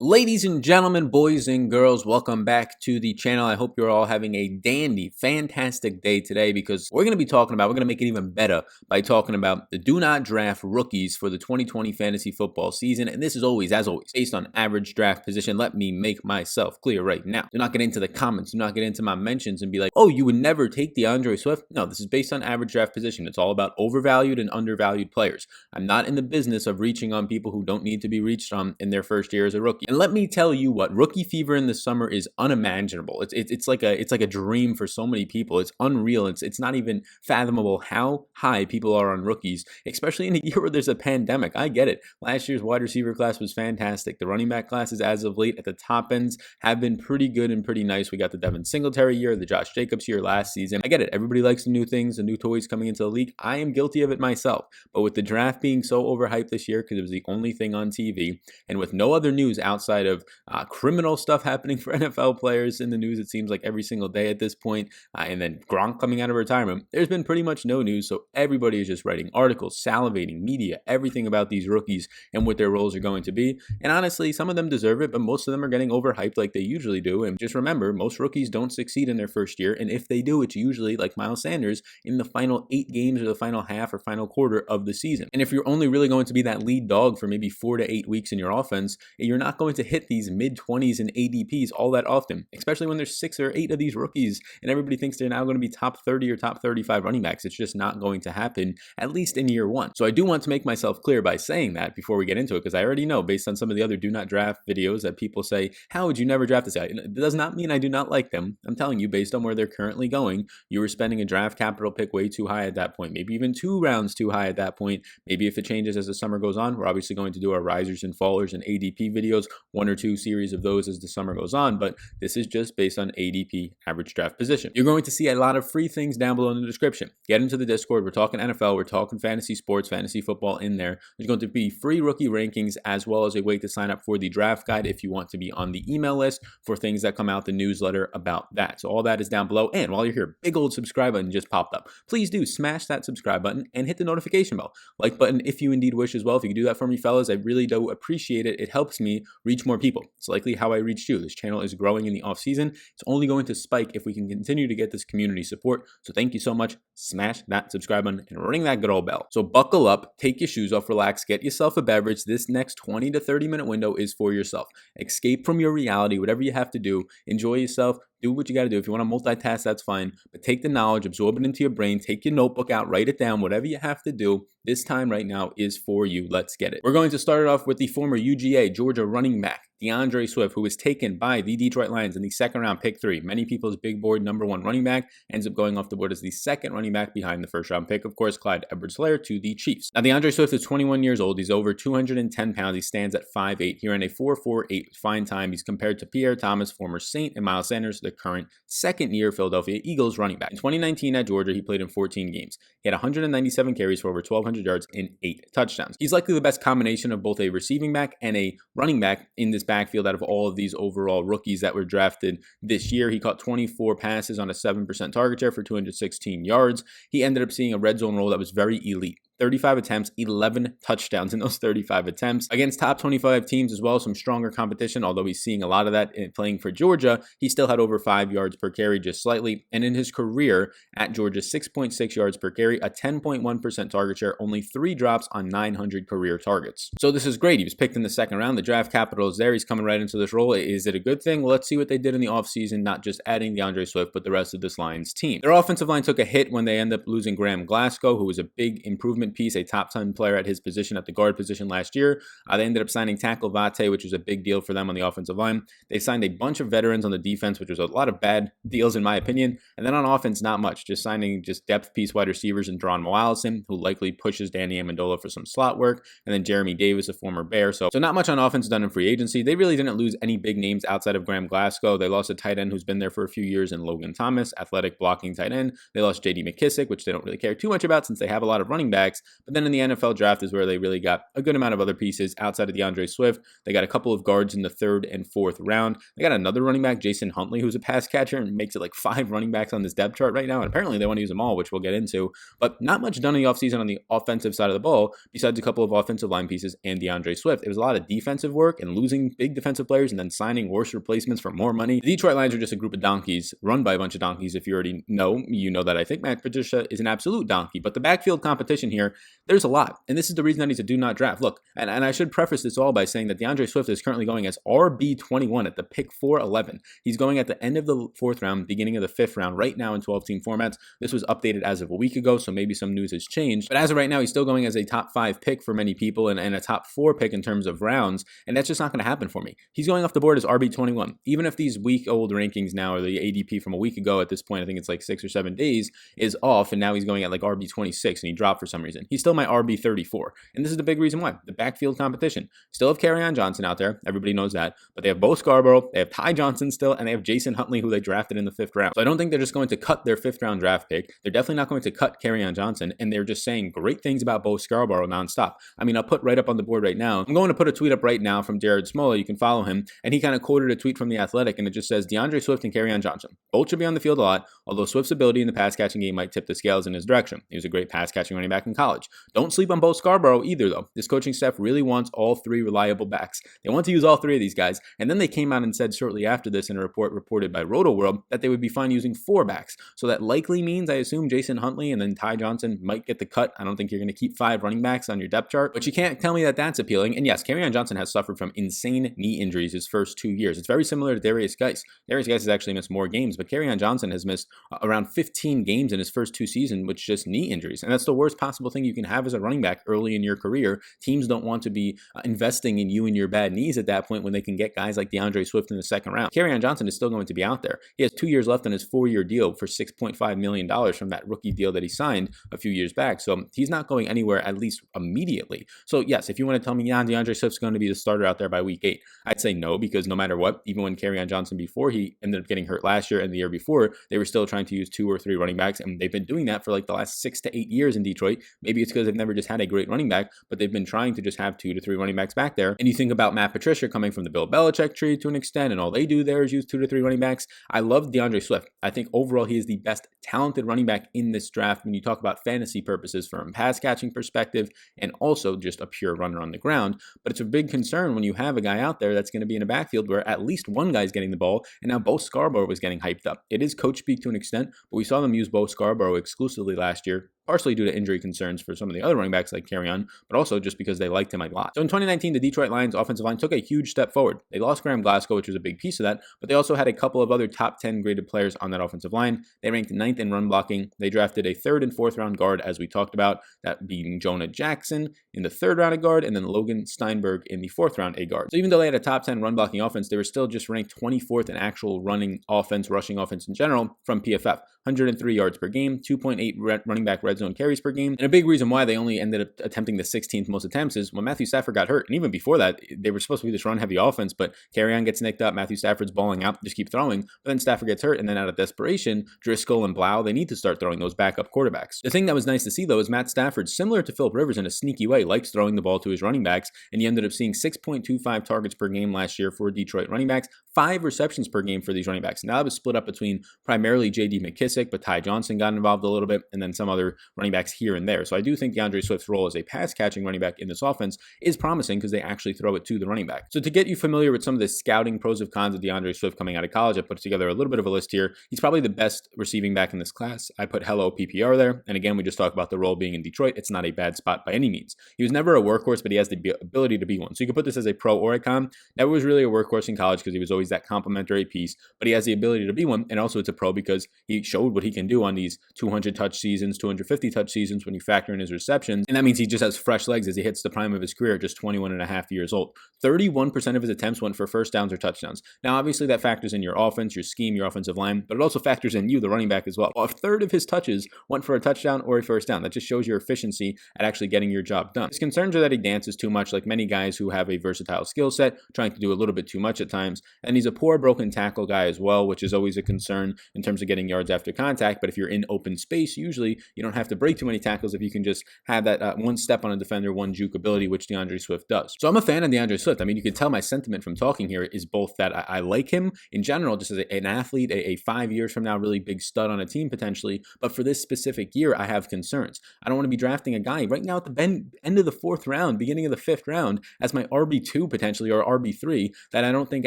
Ladies and gentlemen, boys and girls, welcome back to the channel. I hope you're all having a dandy, fantastic day today because we're going to make it even better by talking about the do not draft rookies for the 2020 fantasy football season. And this is always, as always, based on average draft position. Let me make myself clear right now. Do not get into the comments. Do not get into my mentions and be like, oh, you would never take DeAndre Swift. No, this is based on average draft position. It's all about overvalued and undervalued players. I'm not in the business of reaching on people who don't need to be reached on in their first year as a rookie. And let me tell you what, rookie fever in the summer is unimaginable. It's like a dream for so many people. It's unreal. It's not even fathomable how high people are on rookies, especially in a year where there's a pandemic. I get it. Last year's wide receiver class was fantastic. The running back classes as of late at the top ends have been pretty good and pretty nice. We got the Devin Singletary year, the Josh Jacobs year last season. I get it. Everybody likes the new things, the new toys coming into the league. I am guilty of it myself. But with the draft being so overhyped this year because it was the only thing on TV, and with no other news outside of criminal stuff happening for NFL players in the news, it seems like every single day at this point, and then Gronk coming out of retirement, there's been pretty much no news. So everybody is just writing articles, salivating, media, everything about these rookies and what their roles are going to be. And honestly, some of them deserve it, but most of them are getting overhyped like they usually do. And just remember, most rookies don't succeed in their first year. And if they do, it's usually like Miles Sanders in the final 8 games or the final half or final quarter of the season. And if you're only really going to be that lead dog for maybe 4 to 8 weeks in your offense, you're not going to hit these mid-20s and ADPs all that often, especially when there's 6 or 8 of these rookies and everybody thinks they're now going to be top 30 or top 35 running backs. It's just not going to happen, at least in year one. So I do want to make myself clear by saying that before we get into it, because I already know based on some of the other do not draft videos that people say, how would you never draft this guy? It does not mean I do not like them. I'm telling you, based on where they're currently going, you were spending a draft capital pick way too high at that point, maybe even 2 rounds too high at that point. Maybe if it changes as the summer goes on, we're obviously going to do our risers and fallers and ADP videos, 1 or 2 series of those as the summer goes on, but this is just based on ADP, average draft position. You're going to see a lot of free things down below in the description. Get into the Discord. We're talking NFL, we're talking fantasy sports, fantasy football in there. There's going to be free rookie rankings as well as a way to sign up for the draft guide if you want to be on the email list for things that come out the newsletter about that. So all that is down below. And while you're here, big old subscribe button just popped up. Please do smash that subscribe button and hit the notification bell. Like button if you indeed wish as well. If you can do that for me, fellas, I really do appreciate it. It helps me reach more people. It's likely how I reached you. This channel is growing in the off season. It's only going to spike if we can continue to get this community support. So thank you so much. Smash that subscribe button and ring that good old bell. So buckle up, take your shoes off, relax, get yourself a beverage. This next 20 to 30 minute window is for yourself. Escape from your reality, whatever you have to do. Enjoy yourself. Do what you got to do. If you want to multitask, that's fine. But take the knowledge, absorb it into your brain, take your notebook out, write it down, whatever you have to do. This time right now is for you. Let's get it. We're going to start it off with the former UGA, Georgia running back, DeAndre Swift, who was taken by the Detroit Lions in the 2nd round, pick 3. Many people's big board #1 running back ends up going off the board as the 2nd running back behind the 1st round pick, of course, Clyde Edwards-Helaire to the Chiefs. Now, DeAndre Swift is 21 years old. He's over 210 pounds. He stands at 5'8". He ran a 4.48 fine time. He's compared to Pierre Thomas, former Saint, and Miles Sanders, the current second-year Philadelphia Eagles running back. In 2019 at Georgia, he played in 14 games. He had 197 carries for over 1,200 yards and 8 touchdowns. He's likely the best combination of both a receiving back and a running back in this backfield out of all of these overall rookies that were drafted this year. He caught 24 passes on a 7% target share for 216 yards. He ended up seeing a red zone role that was very elite. 35 attempts, 11 touchdowns in those 35 attempts. Against top 25 teams as well, some stronger competition, although he's seeing a lot of that in playing for Georgia. He still had over 5 yards per carry, just slightly. And in his career at Georgia, 6.6 yards per carry, a 10.1% target share, only 3 drops on 900 career targets. So this is great. He was picked in the 2nd round. The draft capital is there. He's coming right into this role. Is it a good thing? Well, let's see what they did in the offseason, not just adding DeAndre Swift, but the rest of this Lions team. Their offensive line took a hit when they ended up losing Graham Glasgow, who was a big improvement piece, a top 10 player at his position, at the guard position last year. They ended up signing tackle Vate, which was a big deal for them on the offensive line. They signed a bunch of veterans on the defense, which was a lot of bad deals in my opinion. And then on offense, not much, just signing depth piece wide receivers and Geronimo Allison, who likely pushes Danny Amendola for some slot work, and then Jeremy Davis, a former Bear. So not much on offense done in free agency. They really didn't lose any big names outside of Graham Glasgow. They lost a tight end who's been there for a few years in Logan Thomas, athletic blocking tight end. They lost JD McKissick, which they don't really care too much about since they have a lot of running backs. backs. But then in the NFL draft is where they really got a good amount of other pieces outside of DeAndre Swift. They got a couple of guards in the 3rd and 4th round. They got another running back, Jason Huntley, who's a pass catcher and makes it like 5 running backs on this depth chart right now. And apparently they want to use them all, which we'll get into. But not much done in the offseason on the offensive side of the ball, besides a couple of offensive line pieces and DeAndre Swift. It was a lot of defensive work and losing big defensive players and then signing worse replacements for more money. The Detroit Lions are just a group of donkeys, run by a bunch of donkeys. If you already know, you know that I think Matt Patricia is an absolute donkey. But the backfield competition here, there's a lot. And this is the reason that he's a do not draft. Look, and I should preface this all by saying that DeAndre Swift is currently going as RB21 at the pick 411. He's going at the end of the 4th round, beginning of the 5th round, right now in 12-team formats. This was updated as of a week ago, so maybe some news has changed. But as of right now, he's still going as a top 5 pick for many people and a top 4 pick in terms of rounds, and that's just not going to happen for me. He's going off the board as RB21. Even if these week-old rankings now, or the ADP from a week ago at this point, I think it's like 6 or 7 days, is off, and now he's going at like RB26, and he dropped for some reason. He's still my RB34, and this is the big reason why. The backfield competition. Still have Kerryon Johnson out there. Everybody knows that. But they have Bo Scarborough, they have Ty Johnson still, and they have Jason Huntley, who they drafted in the 5th round. So I don't think they're just going to cut their 5th round draft pick. They're definitely not going to cut Kerryon Johnson, and they're just saying great things about Bo Scarborough nonstop. I mean, I'll put right up on the board right now. I'm going to put a tweet up right now from Jared Smola. You can follow him, and he kind of quoted a tweet from The Athletic, and it just says, DeAndre Swift and Kerryon Johnson. Both should be on the field a lot, although Swift's ability in the pass-catching game might tip the scales in his direction. He was a great pass-catching running back in college. Don't sleep on Bo Scarborough either, though. This coaching staff really wants all 3 reliable backs. They want to use all 3 of these guys, and then they came out and said shortly after this in a report reported by RotoWorld that they would be fine using 4 backs. So that likely means, I assume, Jason Huntley and then Ty Johnson might get the cut. I don't think you're going to keep 5 running backs on your depth chart, but you can't tell me that that's appealing. And yes, Kerryon Johnson has suffered from insane knee injuries his first 2 years. It's very similar to Darius Geis. Darius Geis has actually missed more games, but Kerryon Johnson has missed around 15 games in his first 2 seasons with just knee injuries. And that's the worst possible thing you can have as a running back early in your career. Teams don't want to be investing in you and your bad knees at that point when they can get guys like DeAndre Swift in the 2nd round. Kerryon Johnson is still going to be out there. He has 2 years left on his 4-year deal for $6.5 million from that rookie deal that he signed a few years back. So he's not going anywhere, at least immediately. So yes, if you want to tell me, yeah, DeAndre Swift's going to be the starter out there by week 8, I'd say no, because no matter what, even when Kerryon Johnson before he ended up getting hurt last year and the year before, they were still trying to use 2 or 3 running backs, and they've been doing that for like the last 6 to 8 years in Detroit. Maybe it's because they've never just had a great running back, but they've been trying to just have 2 to 3 running backs back there. And you think about Matt Patricia coming from the Bill Belichick tree to an extent, and all they do there is use 2 to 3 running backs. I love DeAndre Swift. I think overall he is the best talented running back in this draft when you talk about fantasy purposes from a pass catching perspective and also just a pure runner on the ground. But it's a big concern when you have a guy out there that's going to be in a backfield where at least one guy's getting the ball, and now Bo Scarborough was getting hyped up. It is coach speak to an extent, but we saw them use Bo Scarborough exclusively last year, partially due to injury concerns for some of the other running backs like Kerryon, but also just because they liked him a lot. So in 2019, the Detroit Lions offensive line took a huge step forward. They lost Graham Glasgow, which was a big piece of that, but they also had a couple of other top 10 graded players on that offensive line. They ranked 9th in run blocking. They drafted a 3rd and 4th round guard, as we talked about, that being Jonah Jackson in the 3rd round a guard, and then Logan Steinberg in the 4th round a guard. So even though they had a top 10 run blocking offense, they were still just ranked 24th in actual running offense, rushing offense in general from PFF. 103 yards per game, 2.8 running back red zone carries per game. And a big reason why they only ended up attempting the 16th most attempts is when Matthew Stafford got hurt. And even before that, they were supposed to be this run-heavy offense, but Kerryon gets nicked up, Matthew Stafford's balling out, just keep throwing. But then Stafford gets hurt, and then out of desperation, Driscoll and Blau, they need to start throwing those backup quarterbacks. The thing that was nice to see, though, is Matt Stafford, similar to Philip Rivers in a sneaky way, likes throwing the ball to his running backs, and he ended up seeing 6.25 targets per game last year for Detroit running backs, 5 receptions per game for these running backs. Now that was split up between primarily J.D. McKissick, but Ty Johnson got involved a little bit, and then some other running backs here and there. So I do think DeAndre Swift's role as a pass-catching running back in this offense is promising because they actually throw it to the running back. So to get you familiar with some of the scouting pros and cons of DeAndre Swift coming out of college, I put together a little bit of a list here. He's probably the best receiving back in this class. I put hello PPR there. And again, we just talked about the role being in Detroit. It's not a bad spot by any means. He was never a workhorse, but he has the ability to be one. So you could put this as a pro or a con. Never was really a workhorse in college because he was always that complementary piece, but he has the ability to be one. And also it's a pro because he showed what he can do on these 200 touch seasons, 250 touch seasons when you factor in his receptions. And that means he just has fresh legs as he hits the prime of his career at just 21 and a half years old. 31% of his attempts went for first downs or touchdowns. Now, obviously that factors in your offense, your scheme, your offensive line, but it also factors in you, the running back, as well. A third of his touches went for a touchdown or a first down. That just shows your efficiency at actually getting your job done. His concerns are that he dances too much, like many guys who have a versatile skill set, trying to do a little bit too much at times. And he's a poor broken tackle guy as well, which is always a concern in terms of getting yards after contact. But if you're in open space, usually you don't have to break too many tackles if you can just have that one step on a defender, one juke ability, which DeAndre Swift does. So I'm a fan of DeAndre Swift. I mean, you can tell my sentiment from talking here is both that I like him in general, just as an athlete, a 5 years from now, really big stud on a team potentially. But for this specific year, I have concerns. I don't want to be drafting a guy right now at the end of the 4th round, beginning of the 5th round, as my RB2 potentially, or RB3, that I don't think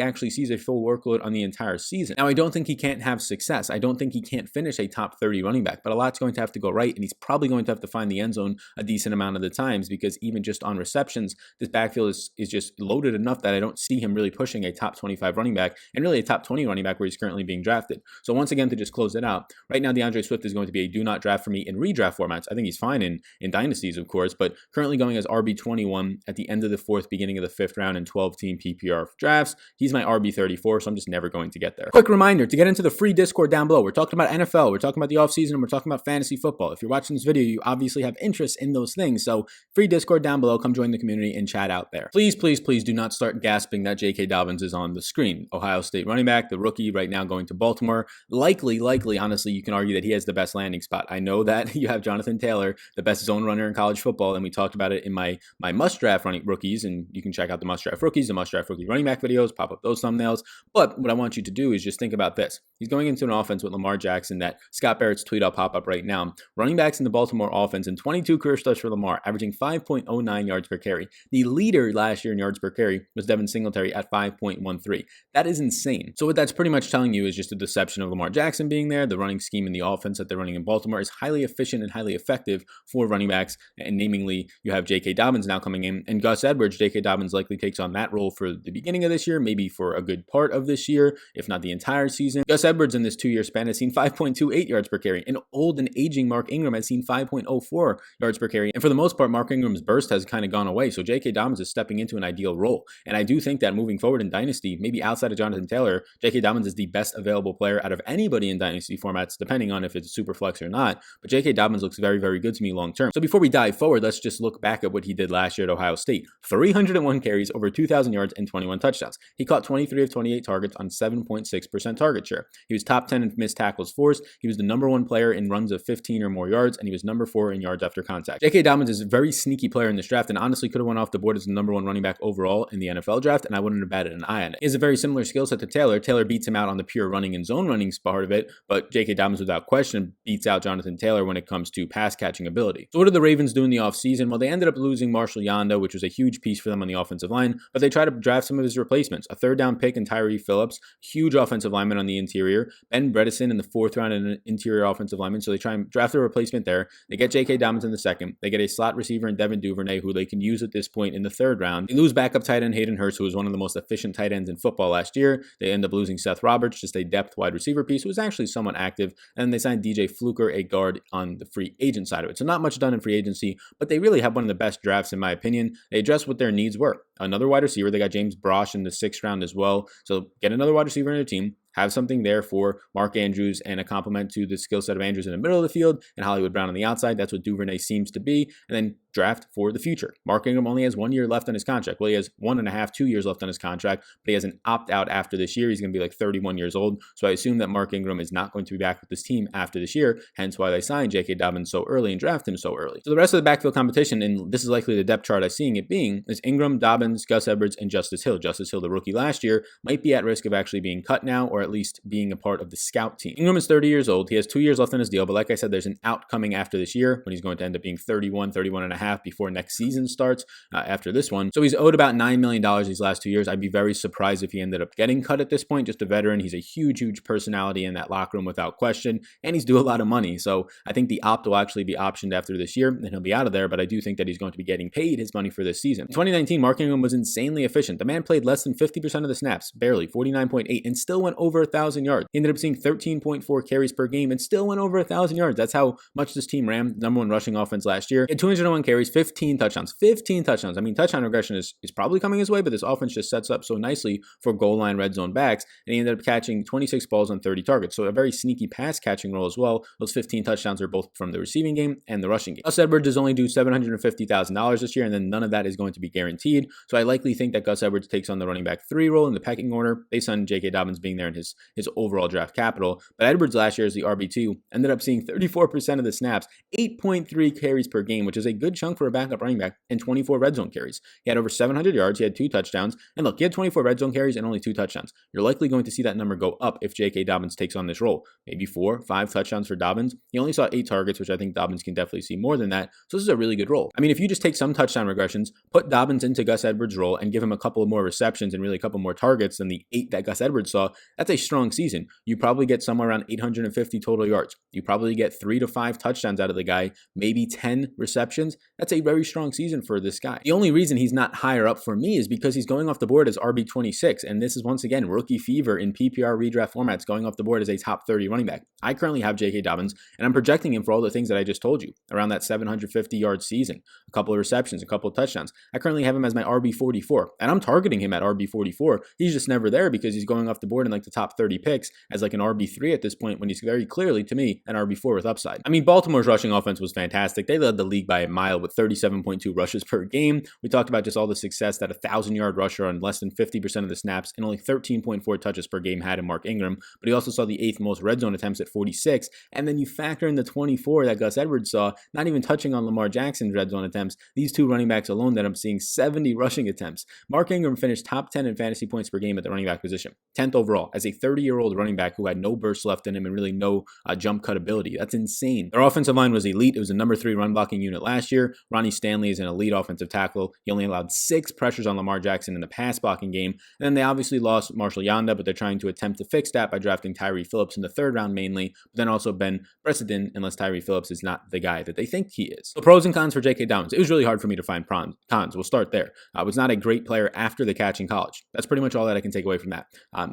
actually sees a full workload on the entire season. Now, I don't think he can't have success. I don't think he can't finish a top 30 running back, but a lot's going to have to go right, and he's probably going to have to find the end zone a decent amount of the times, because even just on receptions, this backfield is just loaded enough that I don't see him really pushing a top 25 running back, and really a top 20 running back where he's currently being drafted. So once again, to just close it out, right now DeAndre Swift is going to be a do not draft for me in redraft formats. I think he's fine in dynasties, of course, but currently going as RB21 at the end of the 4th, beginning of the 5th round in 12-team PPR drafts. He's my RB34, so I'm just never going to get there. Quick reminder to get into the free Discord down below. We're talking about NFL, we're talking about the offseason, and we're talking about fantasy football. If you're watching this video, you obviously have interest in those things, so free Discord down below. Come join the community and chat out there. Please, please, please do not start gasping that J.K. Dobbins is on the screen. Ohio State running back, the rookie, right now going to Baltimore. Likely, honestly, you can argue that he has the best landing spot. I know that you have Jonathan Taylor, the best zone runner in college football, and we talked about it in my must draft running rookies, and you can check out the must draft rookies, the must draft rookie running back videos, pop up those thumbnails. But what I want you to do is just think about this. He's going into an offense with Lamar Jackson that Scott Barrett's tweet I'll pop up right now. Running backs in the Baltimore offense in 22 career starts for Lamar, averaging 5.09 yards per carry. The leader last year in yards per carry was Devin Singletary at 5.13. That is insane. So what that's pretty much telling you is just a deception of Lamar Jackson being there. The running scheme in the offense that they're running in Baltimore is highly efficient and highly effective for running backs. And namely, you have J.K. Dobbins now coming in, and Gus Edwards. J.K. Dobbins likely takes on that role for the beginning of this year, maybe for a good part of this year, if not the entire season. Gus Edwards in this 2-year span has seen 5.28 yards per carry. An old and aging Mark Ingram has seen 5.04 yards per carry. And for the most part, Mark Ingram's burst has kind of gone away. So J.K. Dobbins is stepping into an ideal role. And I do think that moving forward in Dynasty, maybe outside of Jonathan Taylor, J.K. Dobbins is the best available player out of anybody in Dynasty formats, depending on if it's super flex or not. But J.K. Dobbins looks very, very good to me long term. So before we dive forward, let's just look back at what he did last year at Ohio State. 301 carries, over 2,000 yards, and 21 touchdowns. He caught 23 of 28 targets on 7.6% target share. He was top 10 in missed tackles forced. He was the #1 player in runs of 15 or more yards, and he was #4 in yards after contact. J.K. Dobbins is a very sneaky player in this draft, and honestly could have went off the board as the #1 running back overall in the NFL draft, and I wouldn't have batted an eye on it. He has a very similar skill set to Taylor. Taylor beats him out on the pure running and zone running part of it, but J.K. Dobbins, without question, beats out Jonathan Taylor when it comes to pass catching ability. So what did the Ravens do in the offseason? Well, they ended up losing Marshall Yanda, which was a huge piece for them on the offensive line, but they tried to draft some of his replacements. A 3rd down pick in Tyree Phillips, huge offensive lineman on the interior. Ben Bredesen in the 4th round, an interior offensive lineman, so they try and draft a replacement there. They get J.K. Dobbins in the 2nd. They get a slot receiver in Devin Duvernay, who they can use at this point in the 3rd round. They lose backup tight end Hayden Hurst, who was one of the most efficient tight ends in football last year. They end up losing Seth Roberts, just a depth wide receiver piece who was actually somewhat active, and they signed DJ Fluker, a guard, on the free agent side of it. So not much done in free agency, but they really have one of the best drafts in my opinion. They addressed what their needs were. Another wide receiver. They got James Brosh in the 6th round as well. So get another wide receiver in your team. Have something there for Mark Andrews and a complement to the skill set of Andrews in the middle of the field and Hollywood Brown on the outside. That's what Duvernay seems to be. And then draft for the future. Mark Ingram only has 1 year left on his contract. Well, he has 1.5, 2 years left on his contract, but he has an opt-out after this year. He's going to be like 31 years old. So I assume that Mark Ingram is not going to be back with this team after this year, hence why they signed J.K. Dobbins so early and draft him so early. So the rest of the backfield competition, and this is likely the depth chart I'm seeing it being, is Ingram, Dobbins, Gus Edwards, and Justice Hill. Justice Hill, the rookie last year, might be at risk of actually being cut now, or at least being a part of the scout team. Ingram is 30 years old. He has 2 years left on his deal, but like I said, there's an out coming after this year when he's going to end up being 31 and a half before next season starts after this one. So he's owed about $9 million these last 2 years. I'd be very surprised if he ended up getting cut at this point. Just a veteran. He's a huge personality in that locker room without question, and he's due a lot of money. So I think the opt will actually be optioned after this year, and he'll be out of there, but I do think that he's going to be getting paid his money for this season. In 2019, Mark Ingram was insanely efficient. The man played less than 50% of the snaps, barely, 49.8, and still went over 1,000 yards. He ended up seeing 13.4 carries per game and still went over 1,000 yards. That's how much this team ran. #1 rushing offense last year. He had 201 carries, 15 touchdowns. 15 touchdowns. I mean, touchdown regression is probably coming his way, but this offense just sets up so nicely for goal line red zone backs, and he ended up catching 26 balls on 30 targets. So a very sneaky pass catching role as well. Those 15 touchdowns are both from the receiving game and the rushing game. Gus Edwards is only due $750,000 this year, and then none of that is going to be guaranteed. So I likely think that Gus Edwards takes on the running back 3 role in the pecking order based on J.K. Dobbins being there in his overall draft capital. But Edwards last year as the RB2 ended up seeing 34% of the snaps, 8.3 carries per game, which is a good chunk for a backup running back, and 24 red zone carries. He had over 700 yards, he had 2 touchdowns, and look, he had 24 red zone carries and only 2 touchdowns. You're likely going to see that number go up if J.K. Dobbins takes on this role. Maybe 4, 5 touchdowns for Dobbins. He only saw 8 targets, which I think Dobbins can definitely see more than that. So this is a really good role. I mean, if you just take some touchdown regressions, put Dobbins into Gus Edwards' role and give him a couple of more receptions and really a couple more targets than the 8 that Gus Edwards saw, that's a strong season. You probably get somewhere around 850 total yards. You probably get 3 to 5 touchdowns out of the guy, maybe 10 receptions. That's a very strong season for this guy. The only reason he's not higher up for me is because he's going off the board as RB26, and this is once again rookie fever in PPR redraft formats, going off the board as a top 30 running back. I currently have J.K. Dobbins, and I'm projecting him for all the things that I just told you, around that 750-yard season, a couple of receptions, a couple of touchdowns. I currently have him as my RB44, and I'm targeting him at RB44. He's just never there because he's going off the board in like the top 30 picks as like an RB3 at this point, when he's very clearly, to me, an RB4 with upside. I mean, Baltimore's rushing offense was fantastic. They led the league by a mile with 37.2 rushes per game. We talked about just all the success that a 1,000-yard rusher on less than 50% of the snaps and only 13.4 touches per game had in Mark Ingram, but he also saw the 8th most red zone attempts at 46, and then you factor in the 24 that Gus Edwards saw, not even touching on Lamar Jackson's red zone attempts. These 2 running backs alone that I'm seeing 70 rushing attempts. Mark Ingram finished top 10 in fantasy points per game at the running back position, 10th overall, as a 30-year-old running back who had no burst left in him and really no jump cut ability. That's insane. Their offensive line was elite. It was a number 3 run blocking unit last year. Ronnie Stanley is an elite offensive tackle. He only allowed 6 pressures on Lamar Jackson in the pass blocking game. And then they obviously lost Marshall Yanda, but they're trying to attempt to fix that by drafting Tyree Phillips in the 3rd round mainly, but then also Ben Bresidin, unless Tyree Phillips is not the guy that they think he is. So pros and cons for J.K. Dobbins. It was really hard for me to find cons. We'll start there. Was not a great player after the catch in college. That's pretty much all that I can take away from that.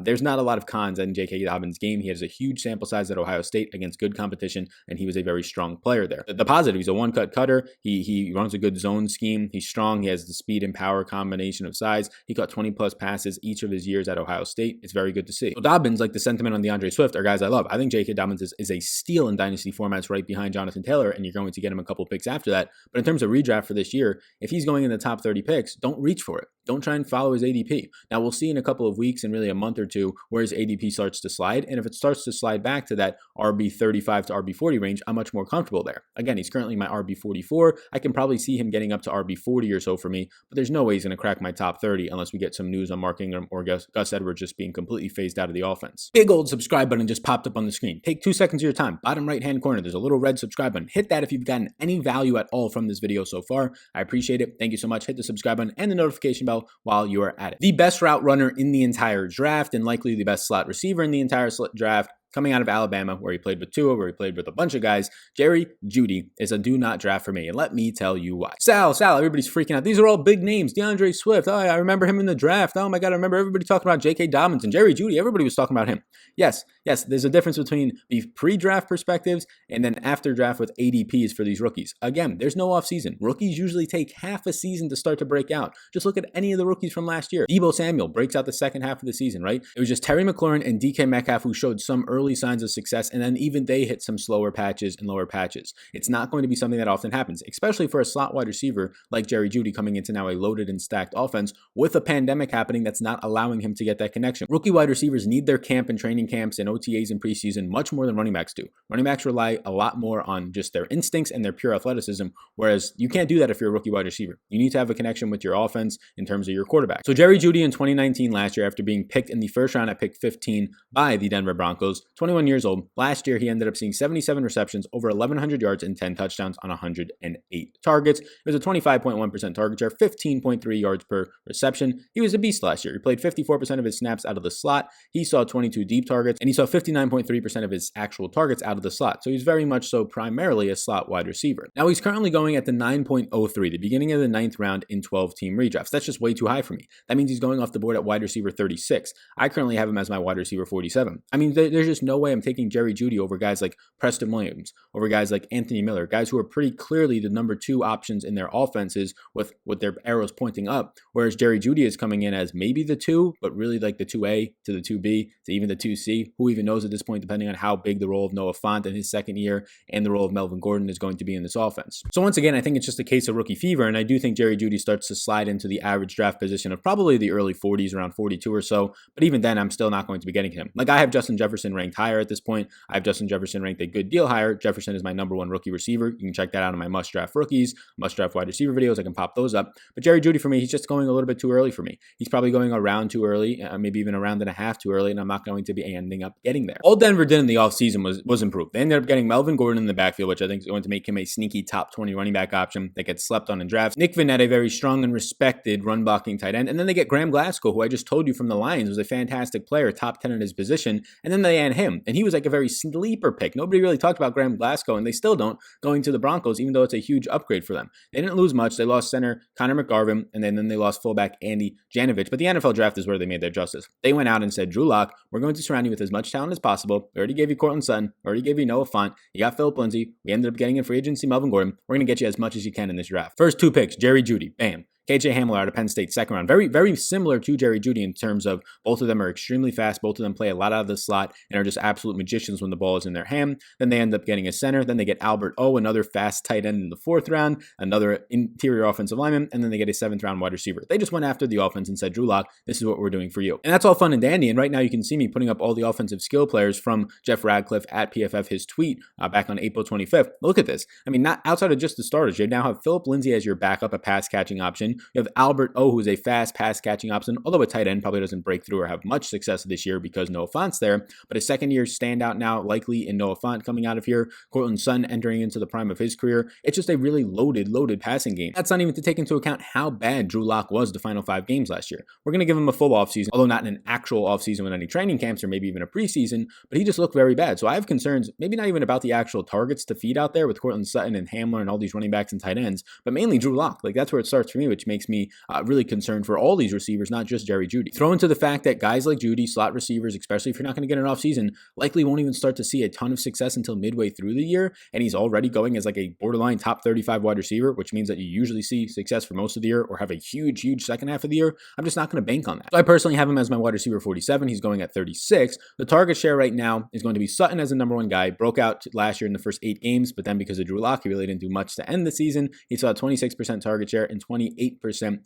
There's not a lot of cons in J.K. Dobbins' game. He has a huge sample size at Ohio State against good competition, and he was a very strong player there. The positive, he's a one-cut cutter. He runs a good zone scheme. He's strong. He has the speed and power combination of size. He caught 20-plus passes each of his years at Ohio State. It's very good to see. So Dobbins, like the sentiment on DeAndre Swift, are guys I love. I think J.K. Dobbins is a steal in dynasty formats right behind Jonathan Taylor, and you're going to get him a couple picks after that. But in terms of redraft for this year, if he's going in the top 30 picks, don't reach for it. Don't try and follow his ADP. Now, we'll see in a couple of weeks and really a month or two where his ADP starts to slide. And if it starts to slide back to that RB35 to RB40 range, I'm much more comfortable there. Again, he's currently my RB44. I can probably see him getting up to RB40 or so for me, but there's no way he's going to crack my top 30 unless we get some news on Mark Ingram or Gus Edwards just being completely phased out of the offense. Big old subscribe button just popped up on the screen. Take 2 seconds of your time. Bottom right-hand corner, there's a little red subscribe button. Hit that if you've gotten any value at all from this video so far. I appreciate it. Thank you so much. Hit the subscribe button and the notification bell while you are at it. The best route runner in the entire draft and likely the best slot receiver in the entire draft, coming out of Alabama, where he played with Tua, where he played with a bunch of guys, Jerry Jeudy is a do not draft for me, and let me tell you why. Sal, everybody's freaking out. These are all big names. DeAndre Swift, oh, I remember him in the draft. Oh my God, I remember everybody talking about J.K. Dobbins and Jerry Jeudy. Everybody was talking about him. Yes, there's a difference between the pre-draft perspectives and then after draft with ADPs for these rookies. Again, there's no offseason. Rookies usually take half a season to start to break out. Just look at any of the rookies from last year. Deebo Samuel breaks out the second half of the season, right? It was just Terry McLaurin and DK Metcalf who showed some early signs of success, and then even they hit some slower patches and lower patches. It's not going to be something that often happens, especially for a slot wide receiver like Jerry Jeudy coming into now a loaded and stacked offense with a pandemic happening that's not allowing him to get that connection. Rookie wide receivers need their camp and training camps and OTAs and preseason much more than running backs do. Running backs rely a lot more on just their instincts and their pure athleticism, whereas you can't do that if you're a rookie wide receiver. You need to have a connection with your offense in terms of your quarterback. So Jerry Jeudy in 2019 last year, after being picked in the first round at pick 15 by the Denver Broncos, 21 years old, last year he ended up seeing 77 receptions, over 1,100 yards and 10 touchdowns on 108 targets. It was a 25.1% target share, 15.3 yards per reception. He was a beast last year. He played 54% of his snaps out of the slot. He saw 22 deep targets, and he saw 59.3% of his actual targets out of the slot. So he's very much so primarily a slot wide receiver. Now he's currently going at the 9.03, the beginning of the 9th round in 12-team redrafts. That's just way too high for me. That means he's going off the board at wide receiver 36. I currently have him as my wide receiver 47. I mean, there's just no way I'm taking Jerry Jeudy over guys like Preston Williams, over guys like Anthony Miller, guys who are pretty clearly the number 2 options in their offenses with their arrows pointing up, whereas Jerry Jeudy is coming in as maybe the 2, but really like the 2A to the 2B to even the 2C. Who even knows at this point, depending on how big the role of Noah Fant in his second year and the role of Melvin Gordon is going to be in this offense. So once again, I think it's just a case of rookie fever, and I do think Jerry Jeudy starts to slide into the average draft position of probably the early 40s, around 42 or so, but even then, I'm still not going to be getting him. Like, I have Justin Jefferson ranked higher at this point. I have Justin Jefferson ranked a good deal higher. Jefferson is my number 1 rookie receiver. You can check that out in my must draft rookies, must draft wide receiver videos. I can pop those up. But Jerry Jeudy, for me, he's just going a little bit too early for me. He's probably going a round too early, maybe even a round and a half too early, and I'm not going to be ending up getting there. All Denver did in the offseason was improved. They ended up getting Melvin Gordon in the backfield, which I think is going to make him a sneaky top 20 running back option that gets slept on in drafts. Nick Vannett, a very strong and respected run blocking tight end. And then they get Graham Glasgow, who I just told you from the Lions was a fantastic player, top 10 in his position. And then they add him. And he was like a very sleeper pick. Nobody really talked about Graham Glasgow, and they still don't, going to the Broncos, even though it's a huge upgrade for them. They didn't lose much. They lost center Connor McGarvin, and then they lost fullback Andy Janovich. But the NFL draft is where they made their justice. They went out and said, Drew Lock, we're going to surround you with as much talent as possible. We already gave you Cortland Sutton. We already gave you Noah Fant. You got Philip Lindsay. We ended up getting in free agency Melvin Gordon. We're going to get you as much as you can in this draft. First 2 picks, Jerry Jeudy, bam. KJ Hamler out of Penn State, second round. Very, very similar to Jerry Jeudy in terms of both of them are extremely fast. Both of them play a lot out of the slot and are just absolute magicians when the ball is in their hand. Then they end up getting a center. Then they get Albert O, another fast tight end in the 4th round, another interior offensive lineman, and then they get a 7th round wide receiver. They just went after the offense and said, Drew Lock, this is what we're doing for you. And that's all fun and dandy. And right now you can see me putting up all the offensive skill players from Jeff Radcliffe at PFF, his tweet back on April 25th. Look at this. I mean, not outside of just the starters. You now have Philip Lindsay as your backup, a pass catching option. You have Albert O, who's a fast pass catching option, although a tight end probably doesn't break through or have much success this year because Noah Fant's there, but a second year standout now likely in Noah Fant coming out of here. Cortland Sutton entering into the prime of his career. It's just a really loaded passing game. That's not even to take into account how bad Drew Lock was the final 5 games last year. We're going to give him a full offseason, although not an actual offseason with any training camps or maybe even a preseason, but he just looked very bad. So I have concerns, maybe not even about the actual targets to feed out there with Cortland Sutton and Hamler and all these running backs and tight ends, but mainly Drew Lock. Like, that's where it starts for me, which makes me really concerned for all these receivers, not just Jerry Jeudy. Throw into the fact that guys like Jeudy, slot receivers, especially if you're not going to get an offseason, likely won't even start to see a ton of success until midway through the year, and he's already going as like a borderline top 35 wide receiver, which means that you usually see success for most of the year or have a huge second half of the year. I'm just not going to bank on that. So I personally have him as my wide receiver 47. He's going at 36. The target share right now is going to be Sutton as the number 1 guy. Broke out last year in the first 8 games, but then because of Drew Lock, he really didn't do much to end the season. He saw 26% target share and 28%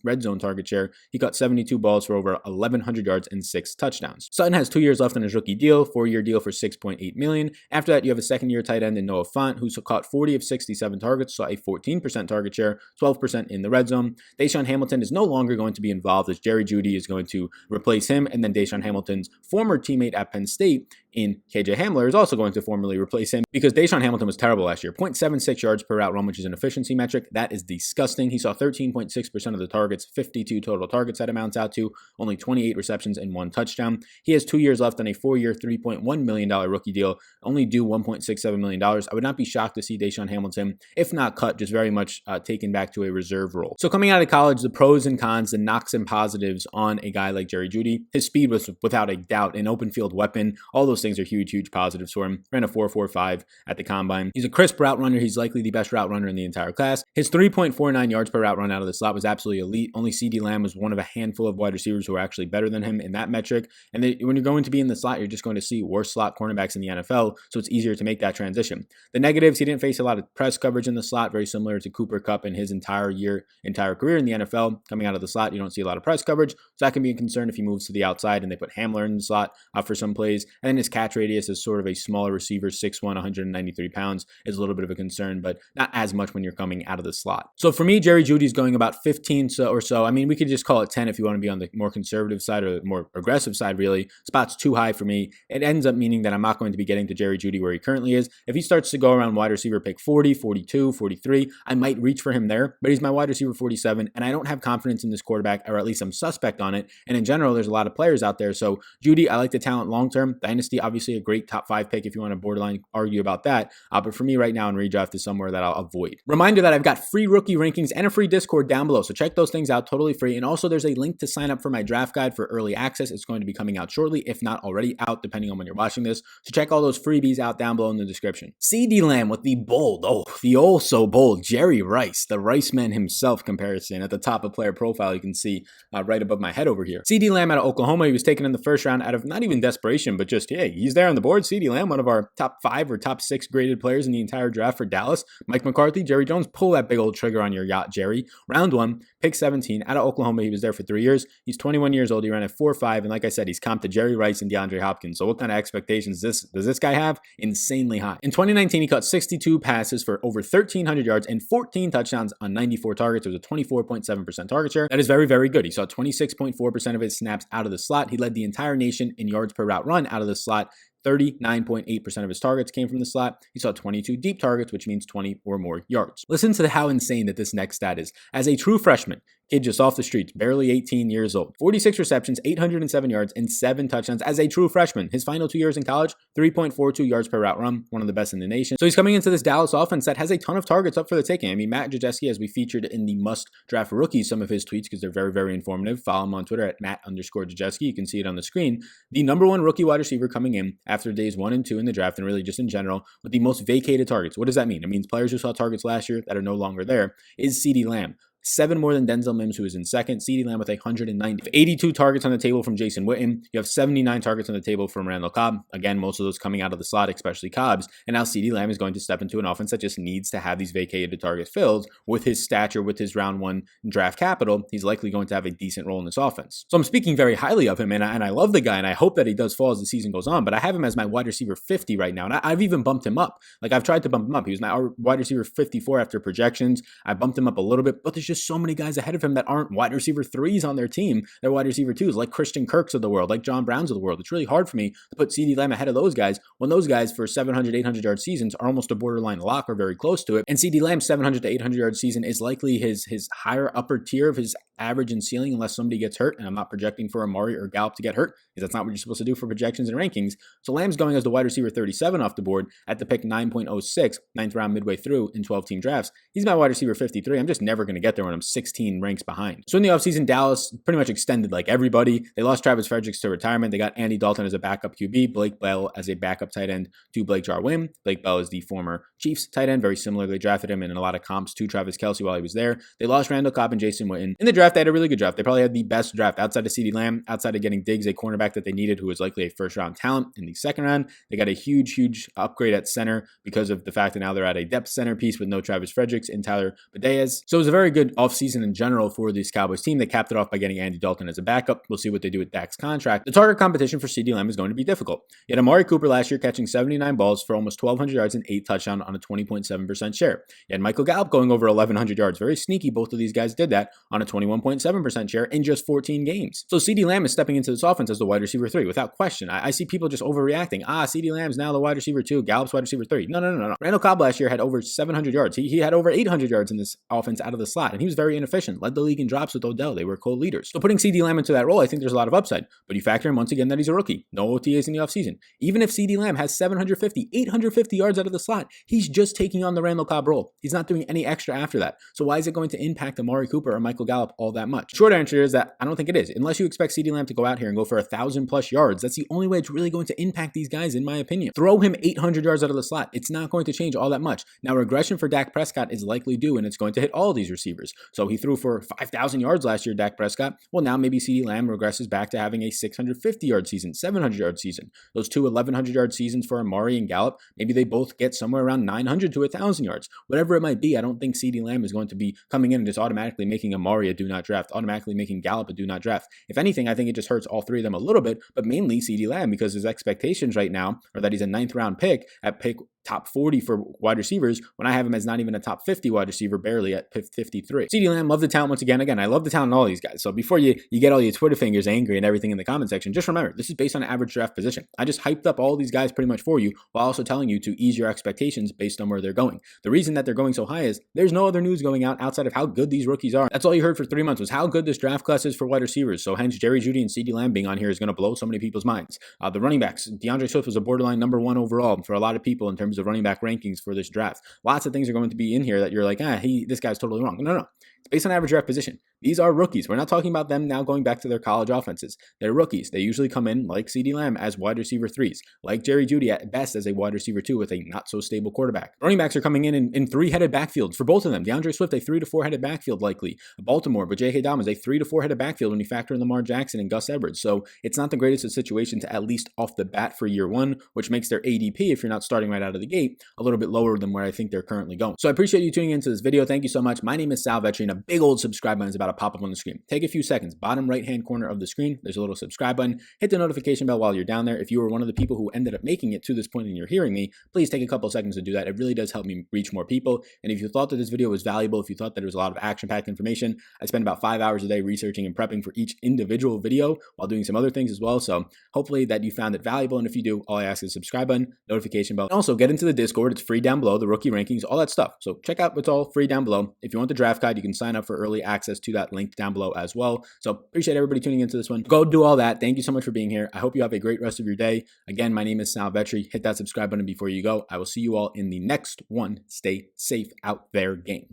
red zone target share. He caught 72 balls for over 1,100 yards and 6 touchdowns. Sutton has 2 years left on his rookie deal, 4-year deal for $6.8 million. After that, you have a second-year tight end in Noah Fant, who caught 40 of 67 targets, saw a 14% target share, 12% in the red zone. Deshaun Hamilton is no longer going to be involved as Jerry Jeudy is going to replace him, and then Deshaun Hamilton's former teammate at Penn State in KJ Hamler is also going to formally replace him because Deshaun Hamilton was terrible last year. 0.76 yards per route run, which is an efficiency metric. That is disgusting. He saw 13.6% of the targets, 52 total targets that amounts out to, only 28 receptions and 1 touchdown. He has 2 years left on a 4-year, $3.1 million rookie deal, only due $1.67 million. I would not be shocked to see Deshaun Hamilton, if not cut, just very much taken back to a reserve role. So coming out of college, the pros and cons, the knocks and positives on a guy like Jerry Jeudy. His speed was without a doubt an open field weapon. All those things are huge positives for him. Ran a 4.45 at the combine. He's a crisp route runner. He's likely the best route runner in the entire class. His 3.49 yards per route run out of the slot was absolutely elite. Only CeeDee Lamb was one of a handful of wide receivers who are actually better than him in that metric. And when you're going to be in the slot, you're just going to see worse slot cornerbacks in the NFL, so it's easier to make that transition. The negatives, he didn't face a lot of press coverage in the slot, very similar to Cooper Kupp in his entire career in the NFL. Coming out of the slot, you don't see a lot of press coverage, so that can be a concern if he moves to the outside and they put Hamler in the slot for some plays. And then his catch radius is sort of a smaller receiver, 6'1", 193 pounds, is a little bit of a concern, but not as much when you're coming out of the slot. So for me, Jerry Jeudy is going about 15 or so. I mean, we could just call it 10 if you want to be on the more conservative side or the more aggressive side, really. Spot's too high for me. It ends up meaning that I'm not going to be getting to Jerry Jeudy where he currently is. If he starts to go around wide receiver pick 40, 42, 43, I might reach for him there, but he's my wide receiver 47, and I don't have confidence in this quarterback, or at least I'm suspect on it. And in general, there's a lot of players out there. So Jeudy, I like the talent long-term. Dynasty, obviously a great top 5 pick if you want to borderline argue about that. But for me right now in redraft is somewhere that I'll avoid. Reminder that I've got free rookie rankings and a free Discord down below. well. So check those things out, totally free. And also there's a link to sign up for my draft guide for early access. It's going to be coming out shortly, if not already out, depending on when you're watching this. So check all those freebies out down below in the description. CeeDee Lamb with the bold, the oh so bold Jerry Rice, the Rice Man himself comparison at the top of player profile. You can see right above my head over here. CeeDee Lamb out of Oklahoma. He was taken in the first round out of not even desperation, but just, hey, he's there on the board. CeeDee Lamb, one of our top 5 or top 6 graded players in the entire draft for Dallas. Mike McCarthy, Jerry Jones, pull that big old trigger on your yacht, Jerry. Round 1, pick 17 out of Oklahoma. He was there for 3 years. He's 21 years old. He ran at 4.5, and like I said, he's comped to Jerry Rice and DeAndre Hopkins. So what kind of expectations does this guy have? Insanely high. In 2019, he caught 62 passes for over 1,300 yards and 14 touchdowns on 94 targets. It was a 24.7% target share. That is very, very good. He saw 26.4% of his snaps out of the slot. He led the entire nation in yards per route run out of the slot. 39.8% of his targets came from the slot. He saw 22 deep targets, which means 20 or more yards. Listen to how insane that this next stat is. As a true freshman, kid just off the streets, barely 18 years old, 46 receptions, 807 yards, and 7 touchdowns as a true freshman. His final 2 years in college, 3.42 yards per route run, one of the best in the nation. So he's coming into this Dallas offense that has a ton of targets up for the taking. I mean, Matt Jajeski, as we featured in the must draft rookies, some of his tweets, because they're very, very informative. Follow him on Twitter at Matt_Jajeski. You can see it on the screen. The #1 rookie wide receiver coming in after days 1 and 2 in the draft, and really just in general, with the most vacated targets. What does that mean? It means players who saw targets last year that are no longer there, is CeeDee Lamb. 7 more than Denzel Mims, who is in second. CeeDee Lamb with 190. 82 targets on the table from Jason Witten. You have 79 targets on the table from Randall Cobb. Again, most of those coming out of the slot, especially Cobb's. And now CeeDee Lamb is going to step into an offense that just needs to have these vacated targets filled. With his stature, with his round 1 draft capital, he's likely going to have a decent role in this offense. So I'm speaking very highly of him, and I love the guy, and I hope that he does fall as the season goes on, but I have him as my wide receiver 50 right now, and I've even bumped him up. Like, I've tried to bump him up. He was my wide receiver 54 after projections. I bumped him up a little bit, but there's just so many guys ahead of him that aren't wide receiver 3s on their team. They're wide receiver 2s, like Christian Kirks of the world, like John Browns of the world. It's really hard for me to put CeeDee Lamb ahead of those guys when those guys for 700, 800 yard seasons are almost a borderline lock or very close to it. And CeeDee Lamb's 700 to 800 yard season is likely his higher upper tier of his average and ceiling unless somebody gets hurt. And I'm not projecting for Amari or Gallup to get hurt, because that's not what you're supposed to do for projections and rankings. So Lamb's going as the wide receiver 37 off the board at the pick 9.06, 9th round midway through in 12-team drafts. He's my wide receiver 53. I'm just never going to get there when I'm 16 ranks behind. So in the offseason, Dallas pretty much extended like everybody. They lost Travis Fredericks to retirement. They got Andy Dalton as a backup QB, Blake Bell as a backup tight end to Blake Jarwin. Blake Bell is the former Chiefs tight end, very similar. They drafted him in a lot of comps to Travis Kelce while he was there. They lost Randall Cobb and Jason Witten. In the draft, they had a really good draft. They probably had the best draft outside of CeeDee Lamb, outside of getting Diggs, a cornerback that they needed, who was likely a first-round talent in the second round. They got a huge upgrade at center because of the fact that now they're at a depth center piece with no Travis Fredericks and Tyler Badayes. So it was a very good offseason in general for this Cowboys team. They capped it off by getting Andy Dalton as a backup. We'll see what they do with Dak's contract. The target competition for CeeDee Lamb is going to be difficult. You had Amari Cooper last year catching 79 balls for almost 1,200 yards and 8 touchdowns on a 20.7% share. You had Michael Gallup going over 1,100 yards. Very sneaky. Both of these guys did that on a 21.7% share in just 14 games. So CeeDee Lamb is stepping into this offense as the wide receiver 3 without question. I see people just overreacting. CeeDee Lamb's now the wide receiver 2. Gallup's wide receiver 3. No. Randall Cobb last year had over 700 yards. He had over 800 yards in this offense out of the slot, and he was very inefficient. Led the league in drops with Odell. They were co-leaders. So putting CeeDee Lamb into that role, I think there's a lot of upside. But you factor in once again that he's a rookie. No OTAs in the offseason. Even if CeeDee Lamb has 850 yards out of the slot, he's just taking on the Randall Cobb role. He's not doing any extra after that. So why is it going to impact Amari Cooper or Michael Gallup all that much? Short answer is that I don't think it is. Unless you expect CeeDee Lamb to go out here and go for 1,000+ yards, that's the only way it's really going to impact these guys, in my opinion. Throw him 800 yards out of the slot. It's not going to change all that much. Now, regression for Dak Prescott is likely due, and it's going to hit all these receivers. So he threw for 5,000 yards last year, Dak Prescott. Well, now maybe CeeDee Lamb regresses back to having a 650-yard season, 700-yard season. Those two 1,100-yard seasons for Amari and Gallup, maybe they both get somewhere around 900 to 1,000 yards. Whatever it might be, I don't think CeeDee Lamb is going to be coming in and just automatically making Amari a do not draft, automatically making Gallup a do not draft. If anything, I think it just hurts all three of them a little bit, but mainly CeeDee Lamb, because his expectations right now are that he's a 9th round pick at pick top 40 for wide receivers, when I have him as not even a top 50 wide receiver, barely at 53. CeeDee Lamb, love the talent once again. Again, I love the talent in all these guys. So before you get all your Twitter fingers angry and everything in the comment section, just remember, this is based on average draft position. I just hyped up all these guys pretty much for you, while also telling you to ease your expectations based on where they're going. The reason that they're going so high is there's no other news going out outside of how good these rookies are. That's all you heard for 3 months, was how good this draft class is for wide receivers. So hence Jerry Jeudy and CeeDee Lamb being on here is going to blow so many people's minds. The running backs, DeAndre Swift was a borderline #1 overall for a lot of people in terms of running back rankings for this draft. Lots of things are going to be in here that you're like, this guy's totally wrong. No. It's based on average draft position. These are rookies. We're not talking about them now going back to their college offenses. They're rookies. They usually come in like CeeDee Lamb as wide receiver 3s, like Jeudy at best as a wide receiver 2 with a not so stable quarterback. Running backs are coming in 3-headed backfields for both of them. DeAndre Swift, a 3 to 4-headed backfield likely. Baltimore, but J.K. Dobbins, a 3 to 4-headed backfield when you factor in Lamar Jackson and Gus Edwards. So it's not the greatest of situation to at least off the bat for year one, which makes their ADP, if you're not starting right out of the gate, a little bit lower than where I think they're currently going. So I appreciate you tuning into this video. Thank you so much. My name is Sal Vetri, and a big old subscribe button is about to pop up on the screen. Take a few seconds. Bottom right-hand corner of the screen, there's a little subscribe button. Hit the notification bell while you're down there. If you were one of the people who ended up making it to this point and you're hearing me, please take a couple seconds to do that. It really does help me reach more people. And if you thought that this video was valuable, if you thought that it was a lot of action-packed information, I spend about 5 hours a day researching and prepping for each individual video while doing some other things as well. So hopefully that you found it valuable. And if you do, all I ask is subscribe button, notification bell. And also get into the Discord. It's free down below, the rookie rankings, all that stuff. So check out what's all free down below. If you want the draft guide, you can sign up for early access to that link down below as well. So appreciate everybody tuning into this one. Go do all that. Thank you so much for being here. I hope you have a great rest of your day. Again, my name is Sal Vetri. Hit that subscribe button before you go. I will see you all in the next one. Stay safe out there, game.